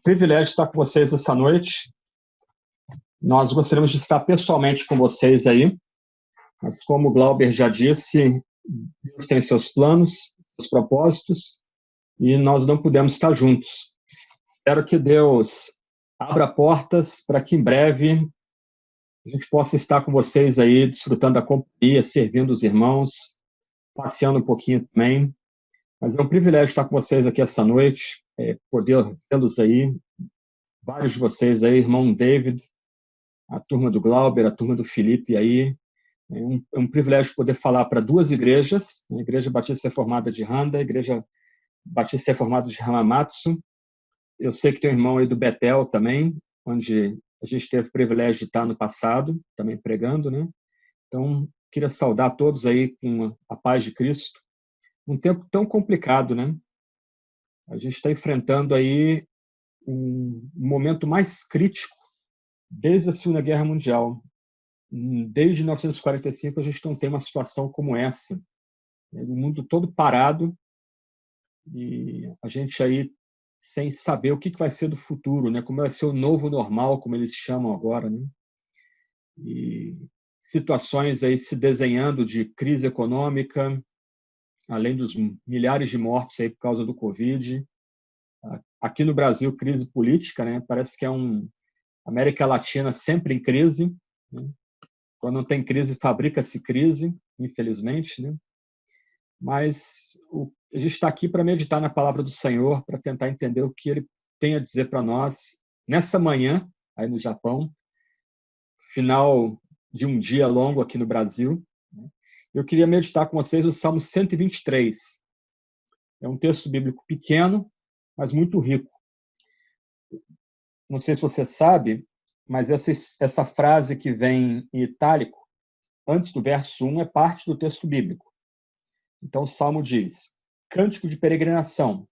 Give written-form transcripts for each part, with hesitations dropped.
Privilégio estar com vocês essa noite. Nós gostaríamos de estar pessoalmente com vocês aí, mas como o Glauber já disse, Deus tem seus planos, seus propósitos, e nós não pudemos estar juntos. Espero que Deus abra portas para que em breve a gente possa estar com vocês aí, desfrutando da companhia, servindo os irmãos, passeando um pouquinho também. Mas é um privilégio estar com vocês aqui essa noite, poder vê-los aí, vários de vocês aí, irmão David, a turma do Glauber, a turma do Felipe aí. É um privilégio poder falar para duas igrejas, a Igreja Batista Reformada de Randa, a Igreja Batista Reformada de Hamamatsu. Eu sei que tem um irmão aí do Betel também, onde a gente teve o privilégio de estar no passado, também pregando, né? Então, queria saudar todos aí com a paz de Cristo. Um tempo tão complicado, né? A gente está enfrentando aí um momento mais crítico desde a Segunda Guerra Mundial. Desde 1945 a gente não tem uma situação como essa. O mundo todo parado e a gente aí sem saber o que vai ser do futuro, né? Como vai ser o novo normal, como eles chamam agora, né? E situações aí se desenhando de crise econômica, além dos milhares de mortos aí por causa do Covid. Aqui no Brasil, crise política, né? Parece que é América Latina sempre em crise, né? Quando não tem crise, fabrica-se crise, infelizmente, né? Mas a gente está aqui para meditar na palavra do Senhor, para tentar entender o que Ele tem a dizer para nós nessa manhã, aí no Japão, final de um dia longo aqui no Brasil. Eu queria meditar com vocês o Salmo 123. É um texto bíblico pequeno, mas muito rico. Não sei se você sabe, mas essa frase que vem em itálico, antes do verso 1, é parte do texto bíblico. Então o Salmo diz: Cântico de peregrinação.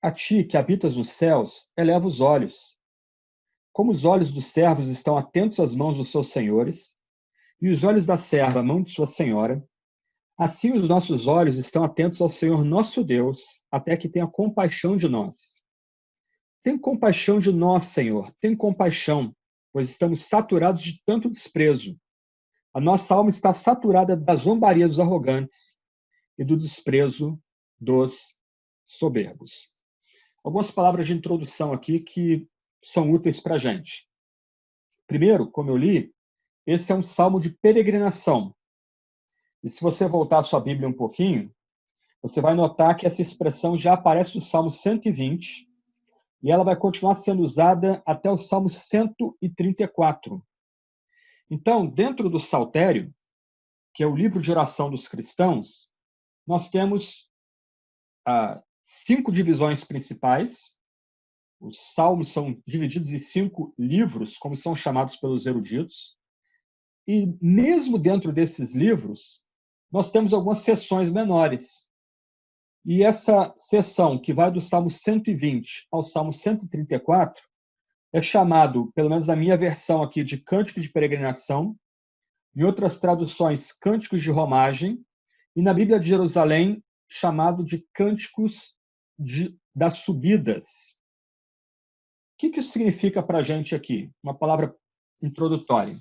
A ti, que habitas nos céus, eleva os olhos. Como os olhos dos servos estão atentos às mãos dos seus senhores, e os olhos da serva à mão de sua senhora, assim os nossos olhos estão atentos ao Senhor nosso Deus, até que tenha compaixão de nós. Tem compaixão de nós, Senhor, tem compaixão, pois estamos saturados de tanto desprezo. A nossa alma está saturada da zombaria dos arrogantes e do desprezo dos soberbos. Algumas palavras de introdução aqui que são úteis para a gente. Primeiro, como eu li, esse é um salmo de peregrinação. E se você voltar a sua Bíblia um pouquinho, você vai notar que essa expressão já aparece no Salmo 120 e ela vai continuar sendo usada até o Salmo 134. Então, dentro do Saltério, que é o livro de oração dos cristãos, nós temos 5 divisões principais. Os salmos são divididos em 5 livros, como são chamados pelos eruditos. E mesmo dentro desses livros, nós temos algumas seções menores. E essa seção, que vai do Salmo 120 ao Salmo 134, é chamado, pelo menos na minha versão aqui, de Cântico de Peregrinação, em outras traduções, Cânticos de Romagem, e na Bíblia de Jerusalém, chamado de Cânticos das Subidas. O que isso significa para a gente aqui? Uma palavra introdutória.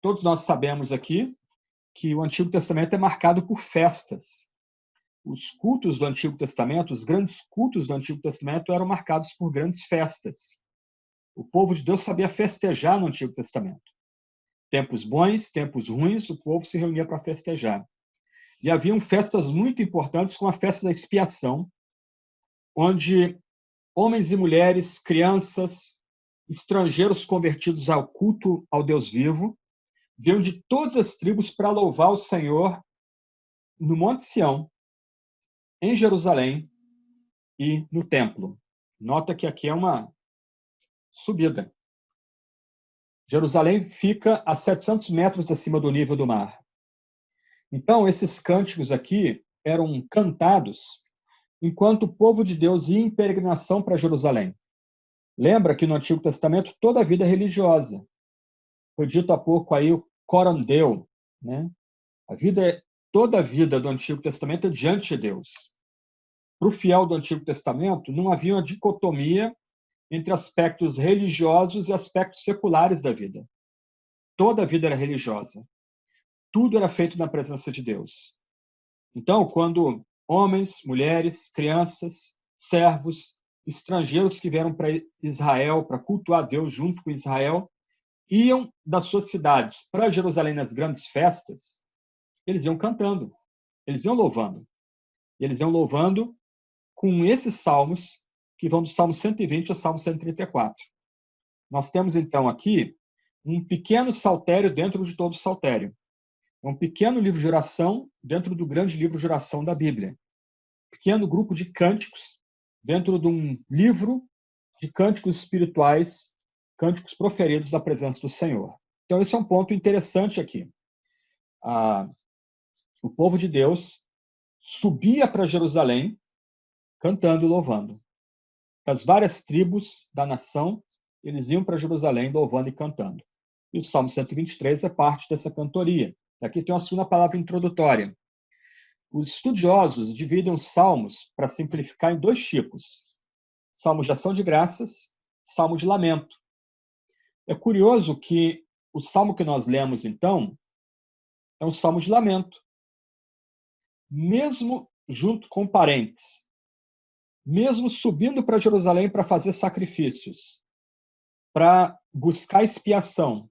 Todos nós sabemos aqui que o Antigo Testamento é marcado por festas. Os cultos do Antigo Testamento, os grandes cultos do Antigo Testamento eram marcados por grandes festas. O povo de Deus sabia festejar no Antigo Testamento. Tempos bons, tempos ruins, o povo se reunia para festejar. E haviam festas muito importantes, como a festa da expiação, onde homens e mulheres, crianças, estrangeiros convertidos ao culto ao Deus vivo, vinham de todas as tribos para louvar o Senhor no Monte Sião, em Jerusalém e no templo. Nota que aqui é uma subida. Jerusalém fica a 700 metros acima do nível do mar. Então, esses cânticos aqui eram cantados enquanto o povo de Deus ia em peregrinação para Jerusalém. Lembra que no Antigo Testamento toda a vida é religiosa. Foi dito há pouco aí o coram Deo, né? Toda a vida do Antigo Testamento é diante de Deus. Para o fiel do Antigo Testamento, não havia uma dicotomia entre aspectos religiosos e aspectos seculares da vida. Toda a vida era religiosa. Tudo era feito na presença de Deus. Então, quando homens, mulheres, crianças, servos, estrangeiros que vieram para Israel, para cultuar Deus junto com Israel, iam das suas cidades para Jerusalém nas grandes festas, eles iam cantando, eles iam louvando. E eles iam louvando com esses salmos, que vão do Salmo 120 ao Salmo 134. Nós temos, então, aqui um pequeno saltério dentro de todo o saltério. É um pequeno livro de oração dentro do grande livro de oração da Bíblia. Pequeno grupo de cânticos dentro de um livro de cânticos espirituais, cânticos proferidos da presença do Senhor. Então, esse é um ponto interessante aqui. O povo de Deus subia para Jerusalém cantando e louvando. Das várias tribos da nação, eles iam para Jerusalém louvando e cantando. E o Salmo 123 é parte dessa cantoria. Aqui tem uma segunda palavra introdutória. Os estudiosos dividem os salmos, para simplificar, em dois tipos: salmos de ação de graças, salmo de lamento. É curioso que o salmo que nós lemos, então, é um salmo de lamento. Mesmo junto com parentes, mesmo subindo para Jerusalém para fazer sacrifícios, para buscar expiação,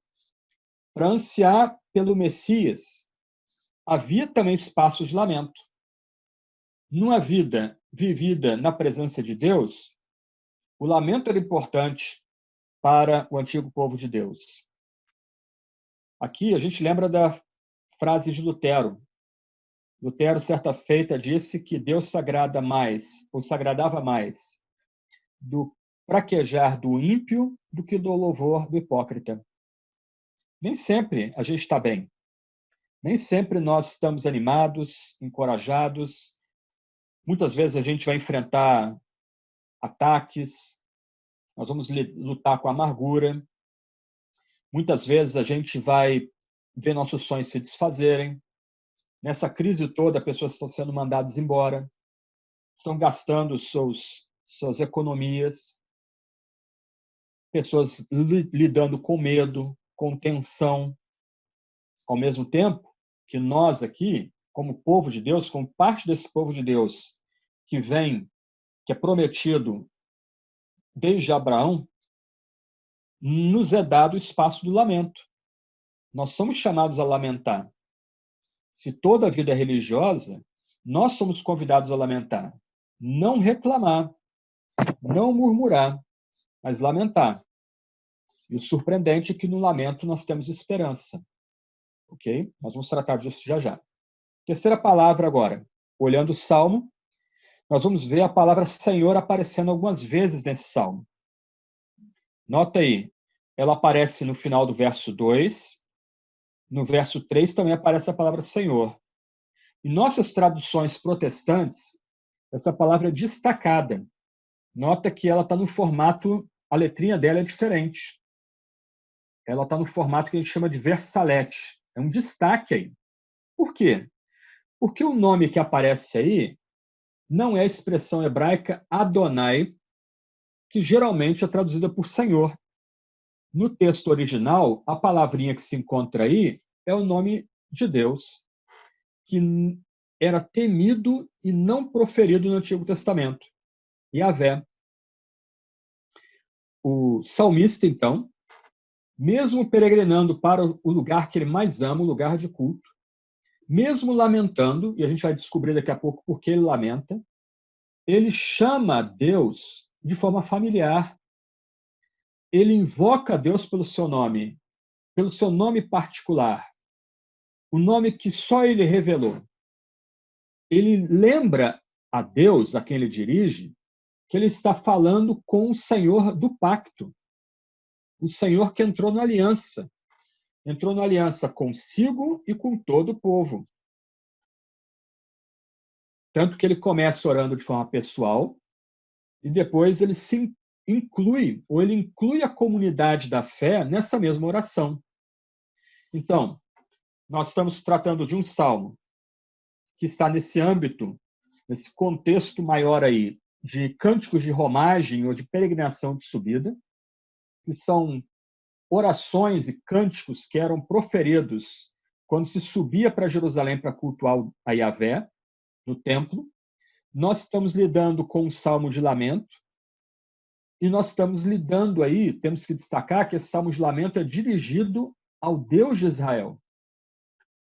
para ansiar pelo Messias, havia também espaços de lamento. Numa vida vivida na presença de Deus, o lamento era importante para o antigo povo de Deus. Aqui a gente lembra da frase de Lutero. Lutero, certa feita, disse que Deus se agrada mais, ou se agradava mais, do praquejar do ímpio do que do louvor do hipócrita. Nem sempre a gente está bem. Nem sempre nós estamos animados, encorajados. Muitas vezes a gente vai enfrentar ataques, nós vamos lutar com amargura. Muitas vezes a gente vai ver nossos sonhos se desfazerem. Nessa crise toda, pessoas estão sendo mandadas embora, estão gastando suas economias, pessoas lidando com medo, com tensão, ao mesmo tempo que nós aqui, como povo de Deus, como parte desse povo de Deus que vem, que é prometido desde Abraão, nos é dado o espaço do lamento. Nós somos chamados a lamentar. Se toda a vida é religiosa, nós somos convidados a lamentar. Não reclamar, não murmurar, mas lamentar. E o surpreendente é que no lamento nós temos esperança. Ok? Nós vamos tratar disso já já. Terceira palavra agora. Olhando o Salmo, nós vamos ver a palavra Senhor aparecendo algumas vezes nesse Salmo. Nota aí, ela aparece no final do verso 2, no verso 3 também aparece a palavra Senhor. Em nossas traduções protestantes, essa palavra é destacada. Nota que ela está no formato, a letrinha dela é diferente. Ela está no formato que a gente chama de versalete. É um destaque aí. Por quê? Porque o nome que aparece aí não é a expressão hebraica Adonai, que geralmente é traduzida por Senhor. No texto original, a palavrinha que se encontra aí é o nome de Deus, que era temido e não proferido no Antigo Testamento, Yahvé. O salmista, então, mesmo peregrinando para o lugar que ele mais ama, o lugar de culto, mesmo lamentando, e a gente vai descobrir daqui a pouco por que ele lamenta, ele chama Deus de forma familiar. Ele invoca Deus pelo seu nome particular, o nome que só ele revelou. Ele lembra a Deus, a quem ele dirige, que ele está falando com o Senhor do pacto, o Senhor que entrou na aliança consigo e com todo o povo. Tanto que ele começa orando de forma pessoal e depois ele se inclui, ou ele inclui a comunidade da fé nessa mesma oração. Então, nós estamos tratando de um salmo que está nesse âmbito, nesse contexto maior aí de cânticos de romagem ou de peregrinação de subida, que são orações e cânticos que eram proferidos quando se subia para Jerusalém para cultuar a Yahvé, no templo. Nós estamos lidando com o Salmo de Lamento, e nós estamos lidando aí, temos que destacar que esse Salmo de Lamento é dirigido ao Deus de Israel,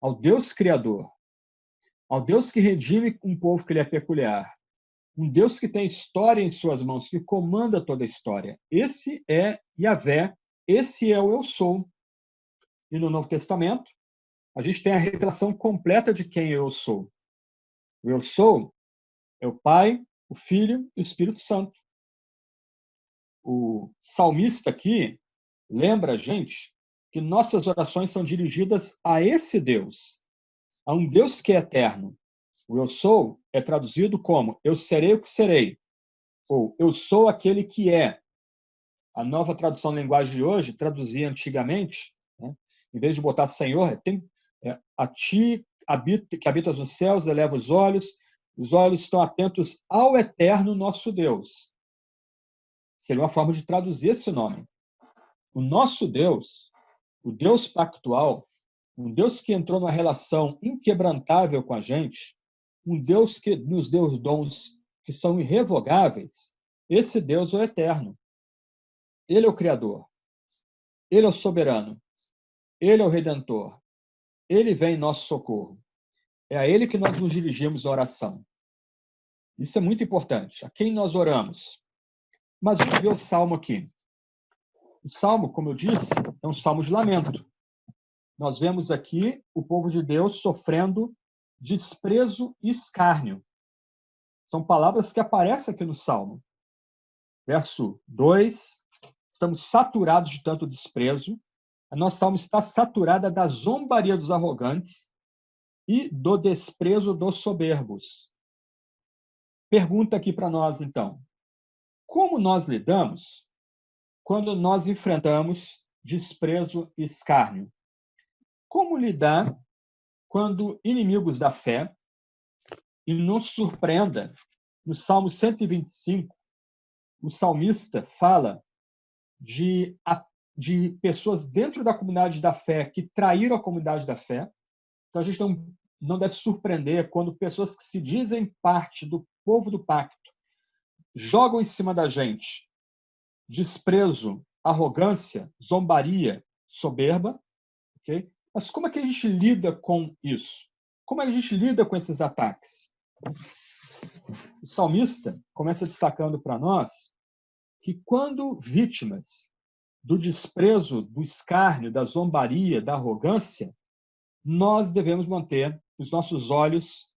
ao Deus Criador, ao Deus que redime um povo que lhe é peculiar, um Deus que tem história em suas mãos, que comanda toda a história. Esse é Yahvé, esse é o Eu Sou. E no Novo Testamento, a gente tem a revelação completa de quem eu sou. O Eu Sou é o Pai, o Filho e o Espírito Santo. O salmista aqui lembra a gente que nossas orações são dirigidas a esse Deus, a um Deus que é eterno. O Eu Sou é traduzido como eu serei o que serei, ou eu sou aquele que é. A nova tradução da linguagem de hoje traduzia antigamente, né, em vez de botar Senhor, tem a ti que habitas nos céus, eleva os olhos estão atentos ao eterno nosso Deus. Seria uma forma de traduzir esse nome. O nosso Deus, o Deus pactual, um Deus que entrou numa relação inquebrantável com a gente, um Deus que nos deu dons que são irrevogáveis, esse Deus é o eterno. Ele é o Criador. Ele é o soberano. Ele é o Redentor. Ele vem em nosso socorro. É a Ele que nós nos dirigimos na oração. Isso é muito importante. A quem nós oramos? Mas vamos ver o Salmo aqui. O Salmo, como eu disse, é um Salmo de lamento. Nós vemos aqui o povo de Deus sofrendo desprezo e escárnio. São palavras que aparecem aqui no Salmo. Verso 2, estamos saturados de tanto desprezo. A nossa alma está saturada da zombaria dos arrogantes e do desprezo dos soberbos. Pergunta aqui para nós, então. Como nós lidamos quando nós enfrentamos desprezo e escárnio? Como lidar quando inimigos da fé, e não se surpreenda, no Salmo 125, o salmista fala de pessoas dentro da comunidade da fé que traíram a comunidade da fé. Então, a gente não deve surpreender quando pessoas que se dizem parte do povo do pacto jogam em cima da gente desprezo, arrogância, zombaria, soberba. Okay? Mas como é que a gente lida com isso? Como é que a gente lida com esses ataques? O salmista começa destacando para nós que quando vítimas do desprezo, do escárnio, da zombaria, da arrogância, nós devemos manter os nossos olhos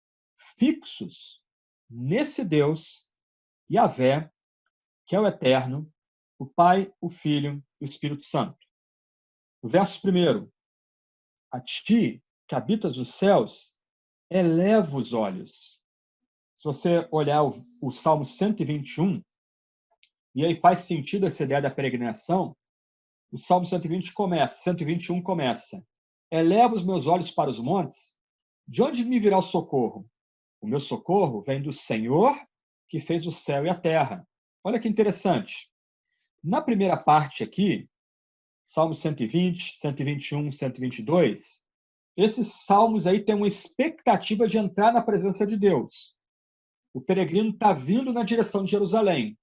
fixos nesse Deus, Yahvé, que é o Eterno, o Pai, o Filho e o Espírito Santo. O verso 1. A ti, que habitas os céus, eleva os olhos. Se você olhar o Salmo 121, e aí faz sentido essa ideia da peregrinação, o Salmo 121 começa. Eleva os meus olhos para os montes, de onde me virá o socorro? O meu socorro vem do Senhor, que fez o céu e a terra. Olha que interessante. Na primeira parte aqui, Salmo 120, 121, 122, esses salmos aí têm uma expectativa de entrar na presença de Deus. O peregrino está vindo na direção de Jerusalém.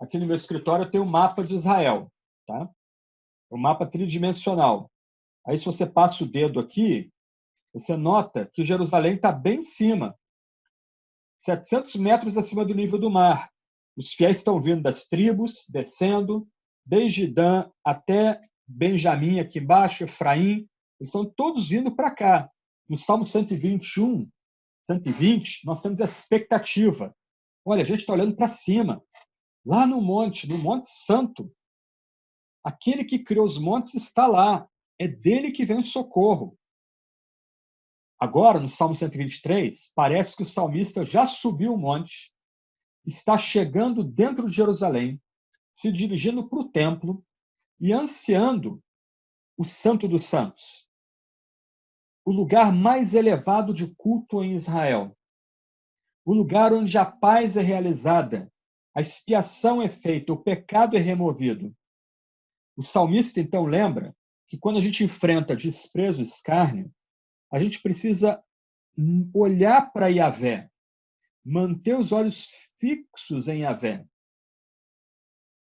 Aqui no meu escritório eu tenho um mapa de Israel, tá? Um mapa tridimensional. Aí, se você passa o dedo aqui, você nota que Jerusalém está bem em cima, 700 metros acima do nível do mar. Os fiéis estão vindo das tribos, descendo, desde Dan até Benjamim, aqui embaixo, Efraim. Eles estão todos vindo para cá. No Salmo 121, 120, nós temos essa expectativa. Olha, a gente está olhando para cima, lá no Monte Santo. Aquele que criou os montes está lá. É dele que vem o socorro. Agora, no Salmo 123, parece que o salmista já subiu o monte, está chegando dentro de Jerusalém, se dirigindo para o templo e ansiando o Santo dos Santos, o lugar mais elevado de culto em Israel. o lugar onde a paz é realizada, a expiação é feita, o pecado é removido. O salmista, então, lembra que quando a gente enfrenta desprezo e escárnio, a gente precisa olhar para Yahvé, manter os olhos fixos em Yahvé.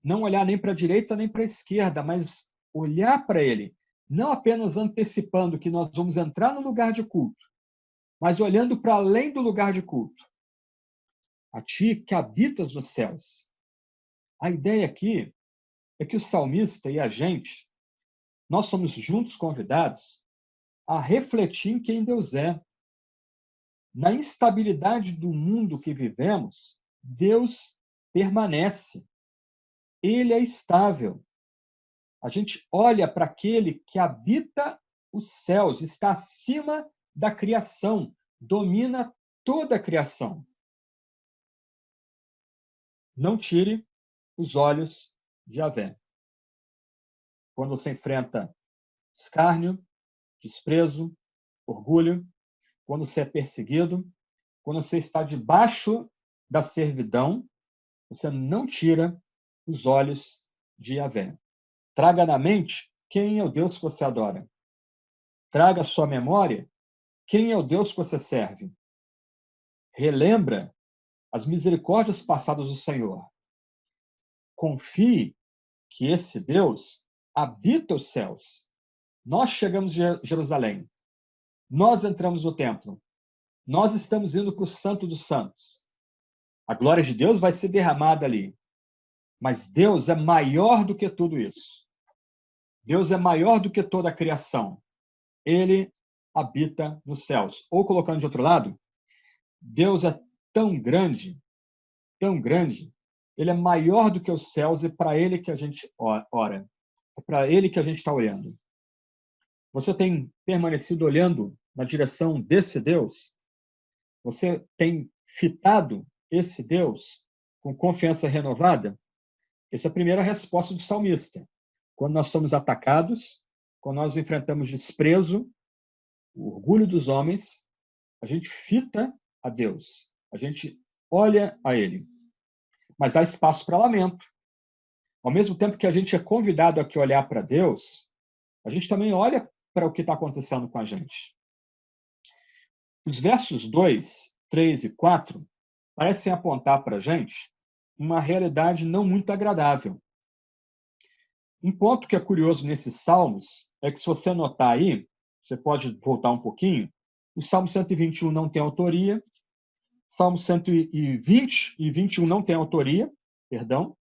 Não olhar nem para a direita nem para a esquerda, mas olhar para ele, não apenas antecipando que nós vamos entrar no lugar de culto, mas olhando para além do lugar de culto. A ti que habitas nos céus. A ideia aqui é que o salmista e a gente, nós somos juntos convidados a refletir em quem Deus é. Na instabilidade do mundo que vivemos, Deus permanece. Ele é estável. A gente olha para aquele que habita os céus, está acima da criação, domina toda a criação. Não tire os olhos de Yahvé. Quando você enfrenta escárnio, desprezo, orgulho, quando você é perseguido, quando você está debaixo da servidão, você não tira os olhos de Yahvé. Traga na mente quem é o Deus que você adora. Traga à sua memória quem é o Deus que você serve. Relembra as misericórdias passadas do Senhor. Confie que esse Deus habita os céus. Nós chegamos de Jerusalém. Nós entramos no templo. Nós estamos indo para o Santo dos Santos. A glória de Deus vai ser derramada ali. Mas Deus é maior do que tudo isso. Deus é maior do que toda a criação. Ele habita nos céus. Ou colocando de outro lado, Deus é tão grande, ele é maior do que os céus e para ele que a gente ora. É para ele que a gente está olhando. Você tem permanecido olhando na direção desse Deus? Você tem fitado esse Deus com confiança renovada? Essa é a primeira resposta do salmista. Quando nós somos atacados, quando nós enfrentamos desprezo, o orgulho dos homens, a gente fita a Deus, a gente olha a Ele. Mas há espaço para lamento. Ao mesmo tempo que a gente é convidado a olhar para Deus, a gente também olha para o que está acontecendo com a gente. Os versos 2, 3 e 4 parecem apontar para a gente uma realidade não muito agradável. Um ponto que é curioso nesses salmos é que, se você notar aí, você pode voltar um pouquinho, o Salmo 121 não tem autoria, Salmo 120 e 21 não tem autoria, perdão.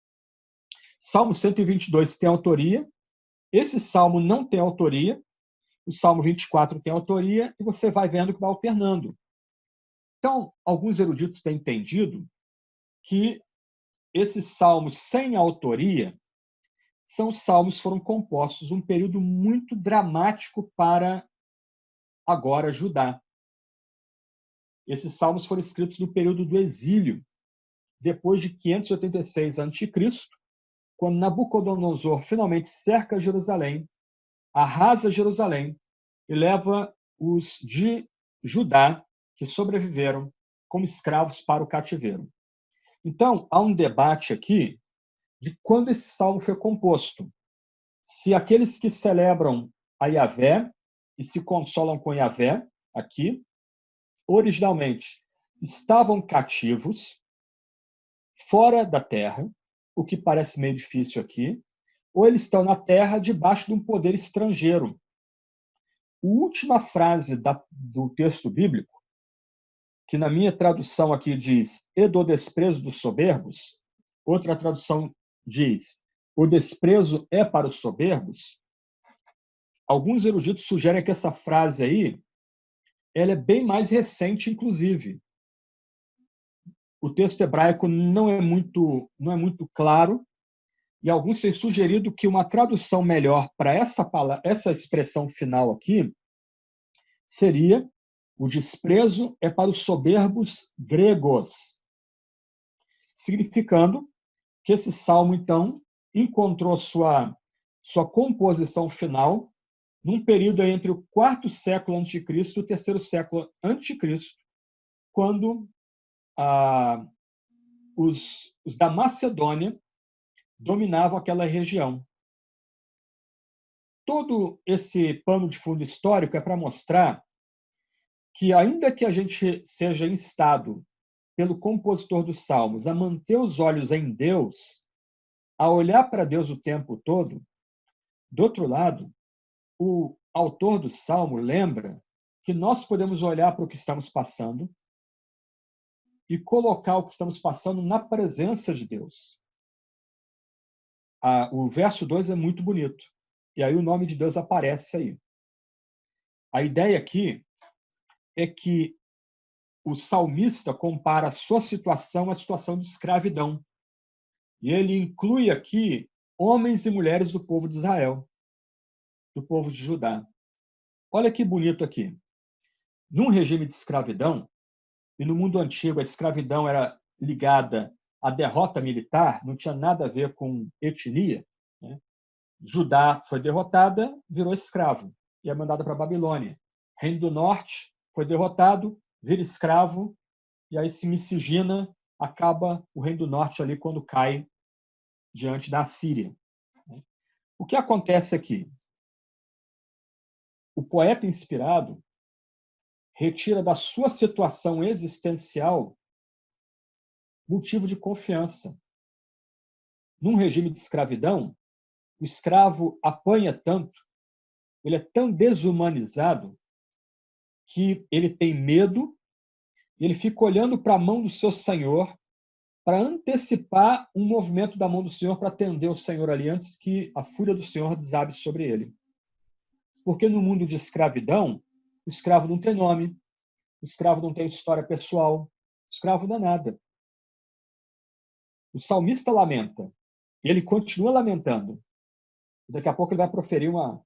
Salmo 122 tem autoria, esse salmo não tem autoria, o Salmo 24 tem autoria, e você vai vendo que vai alternando. Então, alguns eruditos têm entendido que esses salmos sem autoria são os salmos que foram compostos num período muito dramático para agora Judá. Esses salmos foram escritos no período do exílio, depois de 586 a.C., quando Nabucodonosor finalmente cerca Jerusalém, arrasa Jerusalém e leva os de Judá que sobreviveram como escravos para o cativeiro. Então, há um debate aqui de quando esse salmo foi composto. Se aqueles que celebram a Yahvé e se consolam com Yahvé, aqui, originalmente estavam cativos, fora da terra, o que parece meio difícil aqui, ou eles estão na terra debaixo de um poder estrangeiro. A última frase do texto bíblico, que na minha tradução aqui diz "e do desprezo dos soberbos", outra tradução diz "o desprezo é para os soberbos", alguns eruditos sugerem que essa frase aí ela é bem mais recente, inclusive. O texto hebraico não é muito claro, e alguns têm sugerido que uma tradução melhor para essa expressão final aqui seria "o desprezo é para os soberbos gregos", significando que esse salmo, então, encontrou sua composição final num período entre o 4º século a.C. e o 3º século a.C., quando os da Macedônia dominavam aquela região. Todo esse pano de fundo histórico é para mostrar que, ainda que a gente seja instado pelo compositor dos Salmos a manter os olhos em Deus, a olhar para Deus o tempo todo, do outro lado, o autor do Salmo lembra que nós podemos olhar para o que estamos passando e colocar o que estamos passando na presença de Deus. O verso 2 é muito bonito. E aí o nome de Deus aparece aí. A ideia aqui é que o salmista compara a sua situação à situação de escravidão. E ele inclui aqui homens e mulheres do povo de Israel, do povo de Judá. Olha que bonito aqui. Num regime de escravidão, e no mundo antigo a escravidão era ligada à derrota militar, não tinha nada a ver com etnia, né? Judá foi derrotada, virou escravo e é mandada para a Babilônia. Reino do Norte foi derrotado, vira escravo, e aí se miscigina, acaba o Reino do Norte ali quando cai diante da Assíria. O que acontece aqui? O poeta inspirado retira da sua situação existencial motivo de confiança. Num regime de escravidão, o escravo apanha tanto, ele é tão desumanizado, que ele tem medo e ele fica olhando para a mão do seu senhor para antecipar um movimento da mão do senhor para atender o senhor ali antes que a fúria do senhor desabe sobre ele. Porque no mundo de escravidão, o escravo não tem nome, o escravo não tem história pessoal, o escravo não é nada. O salmista lamenta, e ele continua lamentando. Daqui a pouco ele vai proferir uma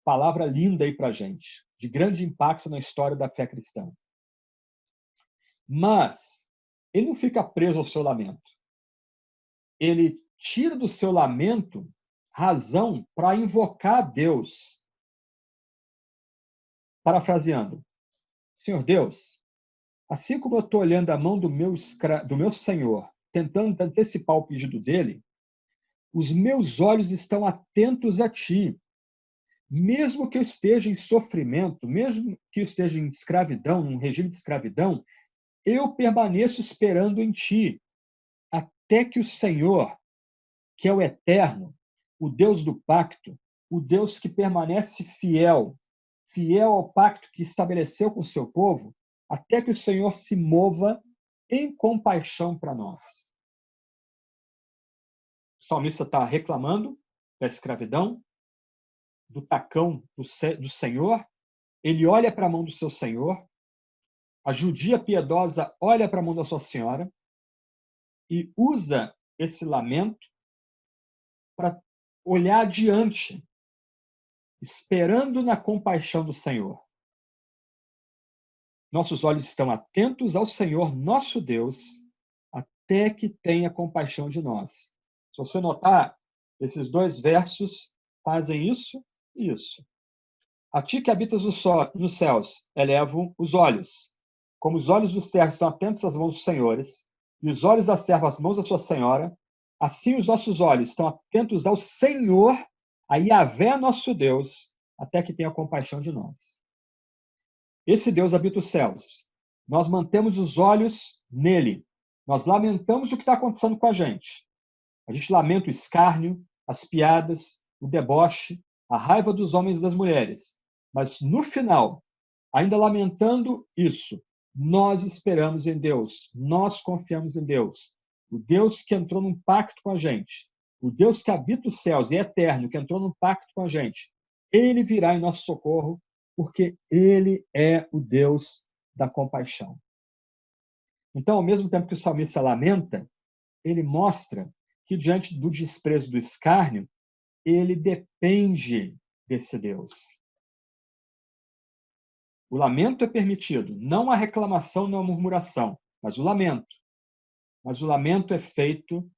palavra linda aí para a gente, de grande impacto na história da fé cristã. Mas ele não fica preso ao seu lamento. Ele tira do seu lamento razão para invocar a Deus. Parafraseando, Senhor Deus, assim como eu estou olhando a mão do meu Senhor, tentando antecipar o pedido dele, os meus olhos estão atentos a ti. Mesmo que eu esteja em sofrimento, mesmo que eu esteja em escravidão, num regime de escravidão, eu permaneço esperando em ti, até que o Senhor, que é o eterno, o Deus do pacto, o Deus que permanece fiel, fiel ao pacto que estabeleceu com o seu povo, até que o Senhor se mova em compaixão para nós. O salmista está reclamando da escravidão, do tacão do Senhor, ele olha para a mão do seu Senhor, a judia piedosa olha para a mão da sua senhora e usa esse lamento para olhar adiante, esperando na compaixão do Senhor. Nossos olhos estão atentos ao Senhor, nosso Deus, até que tenha compaixão de nós. Se você notar, esses dois versos fazem isso e isso. A ti que habitas nos céus, elevo os olhos. Como os olhos dos servos estão atentos às mãos dos senhores, e os olhos da serva às mãos da sua senhora, assim os nossos olhos estão atentos ao Senhor, a Yahvé, nosso Deus, até que tenha compaixão de nós. Esse Deus habita os céus. Nós mantemos os olhos nele. Nós lamentamos o que está acontecendo com a gente. A gente lamenta o escárnio, as piadas, o deboche, a raiva dos homens e das mulheres. Mas, no final, ainda lamentando isso, nós esperamos em Deus, nós confiamos em Deus. O Deus que entrou num pacto com a gente, o Deus que habita os céus e é eterno, que entrou num pacto com a gente, ele virá em nosso socorro, porque ele é o Deus da compaixão. Então, ao mesmo tempo que o salmista lamenta, ele mostra que, diante do desprezo, do escárnio, ele depende desse Deus. O lamento é permitido, não a reclamação, não a murmuração, mas o lamento. Mas o lamento é feito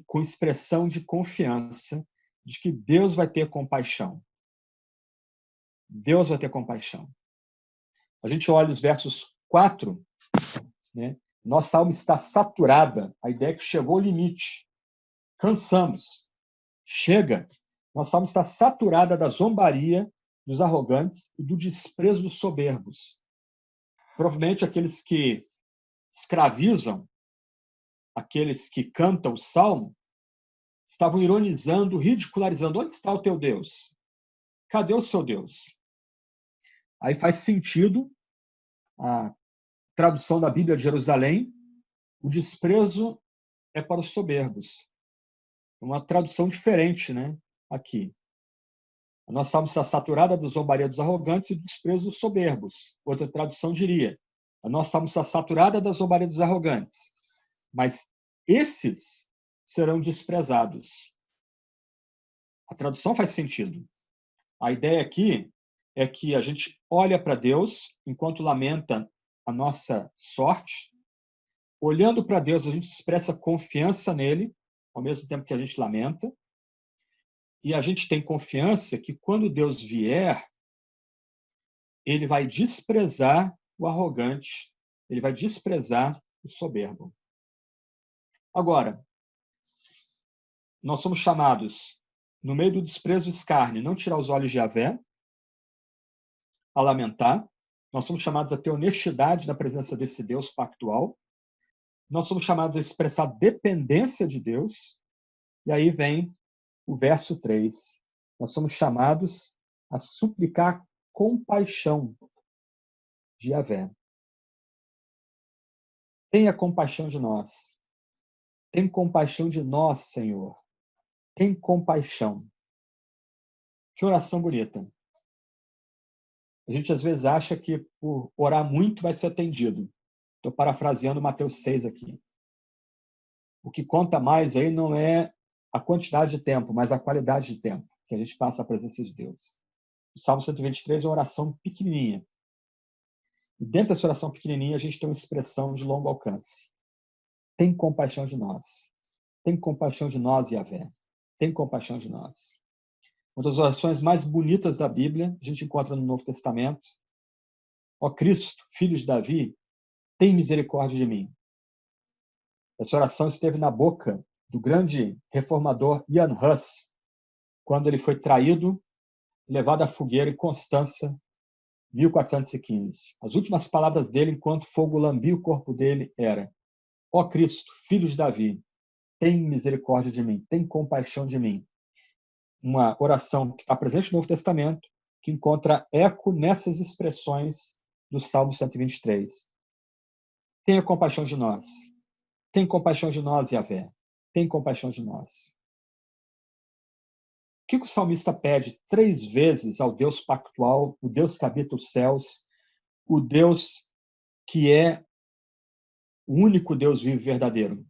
com expressão de confiança de que Deus vai ter compaixão. Deus vai ter compaixão. A gente olha os versos 4 né? Nossa alma está saturada, a ideia é que chegou ao limite. Cansamos. Chega. Nossa alma está saturada da zombaria dos arrogantes e do desprezo dos soberbos. Provavelmente aqueles que escravizam, aqueles que cantam o salmo, estavam ironizando, ridicularizando. Onde está o teu Deus? Cadê o seu Deus? Aí faz sentido a tradução da Bíblia de Jerusalém, o desprezo é para os soberbos. Uma tradução diferente, né? Aqui. A nossa alma está saturada da zombaria dos arrogantes e do desprezo dos soberbos. Outra tradução diria: a nossa alma está saturada da zombaria dos arrogantes, mas esses serão desprezados. A tradução faz sentido. A ideia aqui é que a gente olha para Deus enquanto lamenta a nossa sorte. Olhando para Deus, a gente expressa confiança nele, ao mesmo tempo que a gente lamenta. E a gente tem confiança que quando Deus vier, ele vai desprezar o arrogante, ele vai desprezar o soberbo. Agora, nós somos chamados, no meio do desprezo e escárnio, não tirar os olhos de Yahvé, a lamentar. Nós somos chamados a ter honestidade na presença desse Deus pactual. Nós somos chamados a expressar dependência de Deus. E aí vem o verso 3. Nós somos chamados a suplicar compaixão de Yahvé. Tenha compaixão de nós. Tem compaixão de nós, Senhor. Tem compaixão. Que oração bonita. A gente às vezes acha que por orar muito vai ser atendido. Estou parafraseando Mateus 6 aqui. O que conta mais aí não é a quantidade de tempo, mas a qualidade de tempo que a gente passa à presença de Deus. O Salmo 123 é uma oração pequenininha. E dentro dessa oração pequenininha, a gente tem uma expressão de longo alcance. Tem compaixão de nós. Tem compaixão de nós, Yahvé. Tem compaixão de nós. Uma das orações mais bonitas da Bíblia, a gente encontra no Novo Testamento. Ó Cristo, filho de Davi, tem misericórdia de mim. Essa oração esteve na boca do grande reformador Ian Hus, quando ele foi traído, levado à fogueira em Constança, 1415. As últimas palavras dele, enquanto fogo lambia o corpo dele, era: ó Cristo, filho de Davi, tem misericórdia de mim, tem compaixão de mim. Uma oração que está presente no Novo Testamento, que encontra eco nessas expressões do Salmo 123. Tenha compaixão de nós. Tem compaixão de nós, Yahvé. Tem compaixão de nós. O que o salmista pede 3 vezes ao Deus pactual, o Deus que habita os céus, o Deus que é o único Deus vivo e verdadeiro?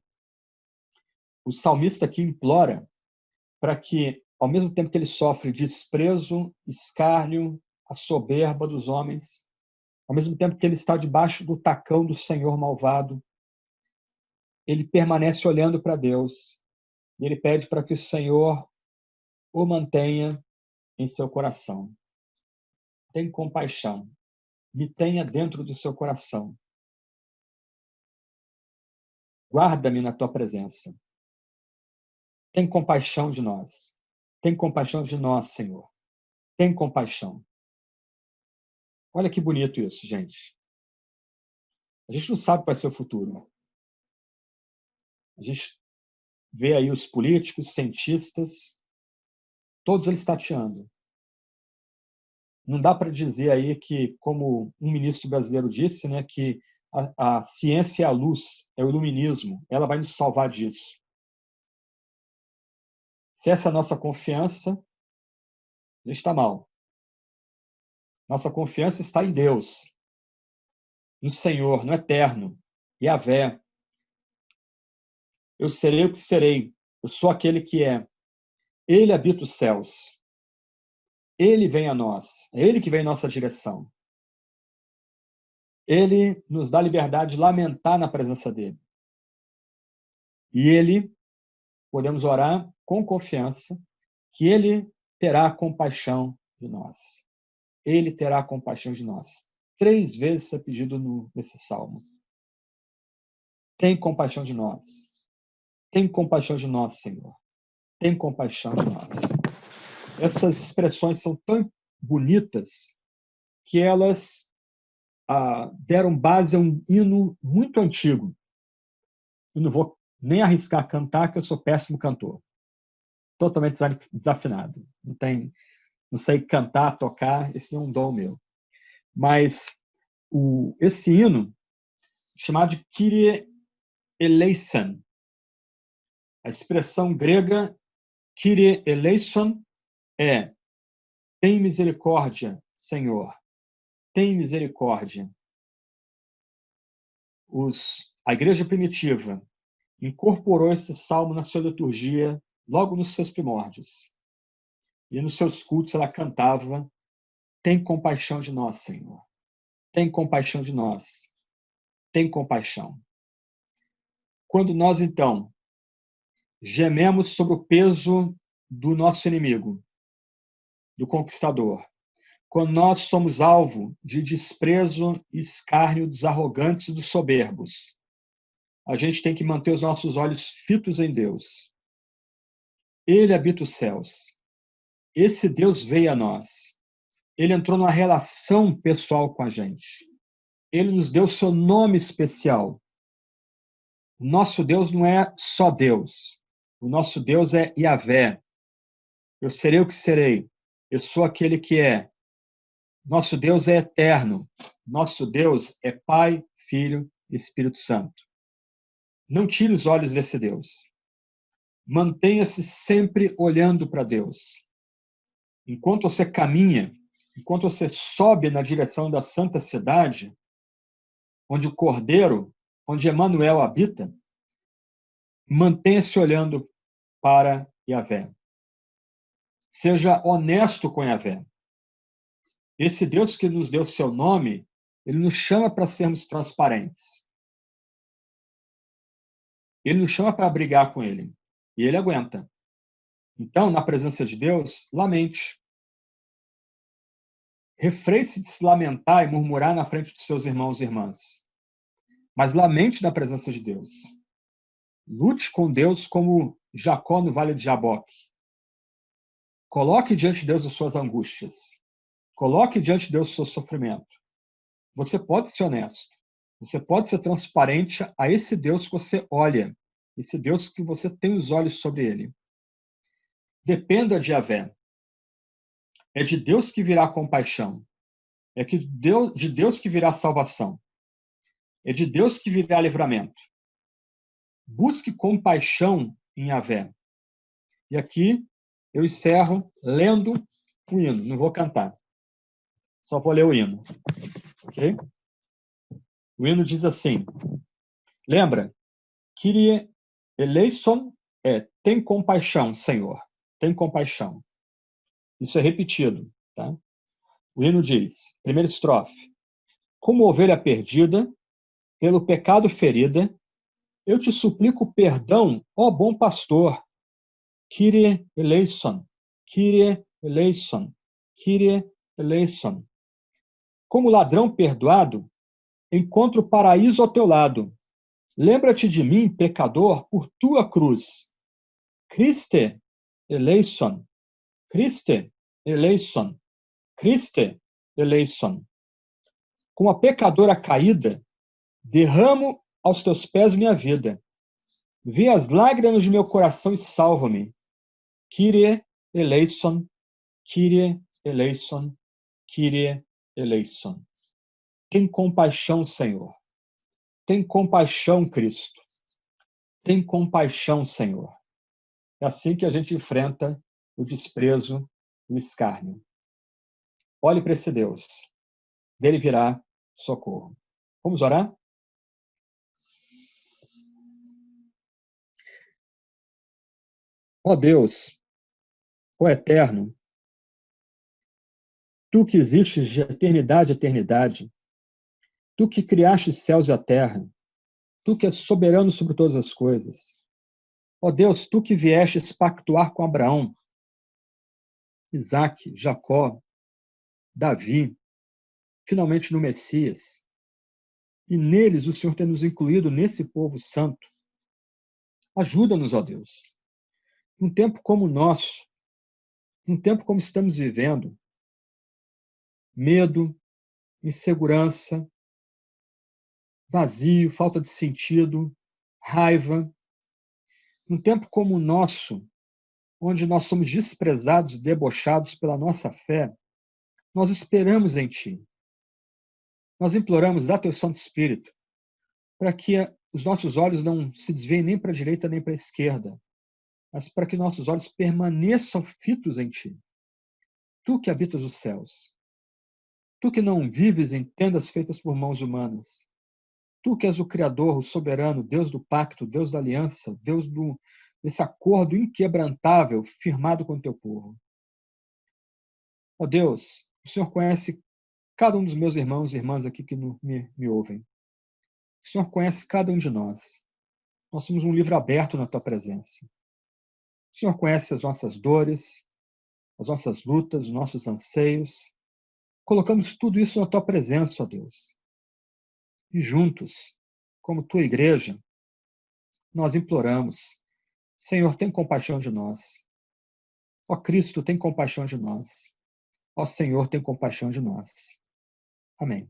O salmista aqui implora para que, ao mesmo tempo que ele sofre desprezo, escárnio, a soberba dos homens, ao mesmo tempo que ele está debaixo do tacão do Senhor malvado, ele permanece olhando para Deus e ele pede para que o Senhor o mantenha em seu coração. Tem compaixão. Me tenha dentro do seu coração. Guarda-me na tua presença. Tem compaixão de nós. Tem compaixão de nós, Senhor. Tem compaixão. Olha que bonito isso, gente. A gente não sabe qual vai ser o futuro. A gente vê aí os políticos, cientistas, todos eles tateando. Não dá para dizer aí que, como um ministro brasileiro disse, né, que a ciência é a luz, é o iluminismo, ela vai nos salvar disso. Se essa é a nossa confiança, a gente está mal. Nossa confiança está em Deus, no Senhor, no Eterno, Yahvé. Eu serei o que serei, eu sou aquele que é. Ele habita os céus. Ele vem a nós, é Ele que vem em nossa direção. Ele nos dá liberdade de lamentar na presença dEle. E Ele, podemos orar com confiança, que Ele terá compaixão de nós. Ele terá compaixão de nós. 3 vezes é pedido nesse salmo. Tem compaixão de nós. Tem compaixão de nós, Senhor. Tem compaixão de nós. Essas expressões são tão bonitas que elas deram base a um hino muito antigo. Eu não vou nem arriscar cantar, que eu sou péssimo cantor. Totalmente desafinado. Não sei cantar, tocar, esse não é um dom meu. Mas esse hino, chamado de Kyrie eleison, a expressão grega Kyrie eleison é: tem misericórdia, Senhor, tem misericórdia. A igreja primitiva incorporou esse salmo na sua liturgia logo nos seus primórdios. E nos seus cultos ela cantava: tem compaixão de nós, Senhor. Tem compaixão de nós. Tem compaixão. Quando nós, então, gememos sobre o peso do nosso inimigo, do conquistador, quando nós somos alvo de desprezo e escárnio dos arrogantes e dos soberbos, a gente tem que manter os nossos olhos fitos em Deus. Ele habita os céus. Esse Deus veio a nós. Ele entrou numa relação pessoal com a gente. Ele nos deu seu nome especial. O nosso Deus não é só Deus. O nosso Deus é Yahvé. Eu serei o que serei. Eu sou aquele que é. Nosso Deus é eterno. Nosso Deus é Pai, Filho e Espírito Santo. Não tire os olhos desse Deus. Mantenha-se sempre olhando para Deus. Enquanto você caminha, enquanto você sobe na direção da santa cidade, onde o Cordeiro, onde Emanuel habita, mantenha-se olhando para Yahvé. Seja honesto com Yahvé. Esse Deus que nos deu seu nome, ele nos chama para sermos transparentes. Ele nos chama para brigar com ele. E ele aguenta. Então, na presença de Deus, lamente. Refreie-se de se lamentar e murmurar na frente dos seus irmãos e irmãs. Mas lamente na presença de Deus. Lute com Deus como Jacó no vale de Jaboque. Coloque diante de Deus as suas angústias. Coloque diante de Deus o seu sofrimento. Você pode ser honesto. Você pode ser transparente a esse Deus que você olha. Esse Deus que você tem os olhos sobre ele. Dependa de Yahvé. É de Deus que virá compaixão. É de Deus que virá salvação. É de Deus que virá livramento. Busque compaixão em Yahvé. E aqui eu encerro lendo o hino. Não vou cantar. Só vou ler o hino. Ok? O hino diz assim. Lembra? Kyrie eleison é: tem compaixão, Senhor. Tem compaixão. Isso é repetido. Tá? O hino diz, primeira estrofe: como ovelha perdida, pelo pecado ferida, eu te suplico perdão, ó bom pastor. Kyrie eleison, Kyrie eleison, Kyrie eleison. Como ladrão perdoado, encontro o paraíso ao teu lado. Lembra-te de mim, pecador, por tua cruz. Christe eleison, Christe eleison, Christe eleison. Com a pecadora caída, derramo aos teus pés minha vida. Vê as lágrimas de meu coração e salva-me. Kyrie eleison, Kyrie eleison, Kyrie eleison. Tem compaixão, Senhor. Tem compaixão, Cristo. Tem compaixão, Senhor. É assim que a gente enfrenta o desprezo e o escárnio. Olhe para esse Deus. Dele virá socorro. Vamos orar? Ó Deus, ó Eterno, Tu que existes de eternidade a eternidade, Tu que criaste os céus e a terra, Tu que és soberano sobre todas as coisas. Ó Deus, Tu que viestes pactuar com Abraão, Isaque, Jacó, Davi, finalmente no Messias. E neles o Senhor tem nos incluído nesse povo santo. Ajuda-nos, ó Deus. Num tempo como o nosso, num tempo como estamos vivendo, medo, insegurança, vazio, falta de sentido, raiva. Num tempo como o nosso, onde nós somos desprezados e debochados pela nossa fé, nós esperamos em Ti. Nós imploramos, dá Teu Santo Espírito, para que os nossos olhos não se desviem nem para a direita nem para a esquerda, mas para que nossos olhos permaneçam fitos em Ti. Tu que habitas os céus, Tu que não vives em tendas feitas por mãos humanas, Tu que és o Criador, o soberano, Deus do pacto, Deus da aliança, Deus desse acordo inquebrantável firmado com o Teu povo. Ó Deus, o Senhor conhece cada um dos meus irmãos e irmãs aqui que me ouvem. O Senhor conhece cada um de nós. Nós somos um livro aberto na Tua presença. O Senhor conhece as nossas dores, as nossas lutas, os nossos anseios. Colocamos tudo isso na Tua presença, ó Deus. E juntos, como Tua igreja, nós imploramos: Senhor, tem compaixão de nós. Ó Cristo, tem compaixão de nós. Ó Senhor, tem compaixão de nós. Amém.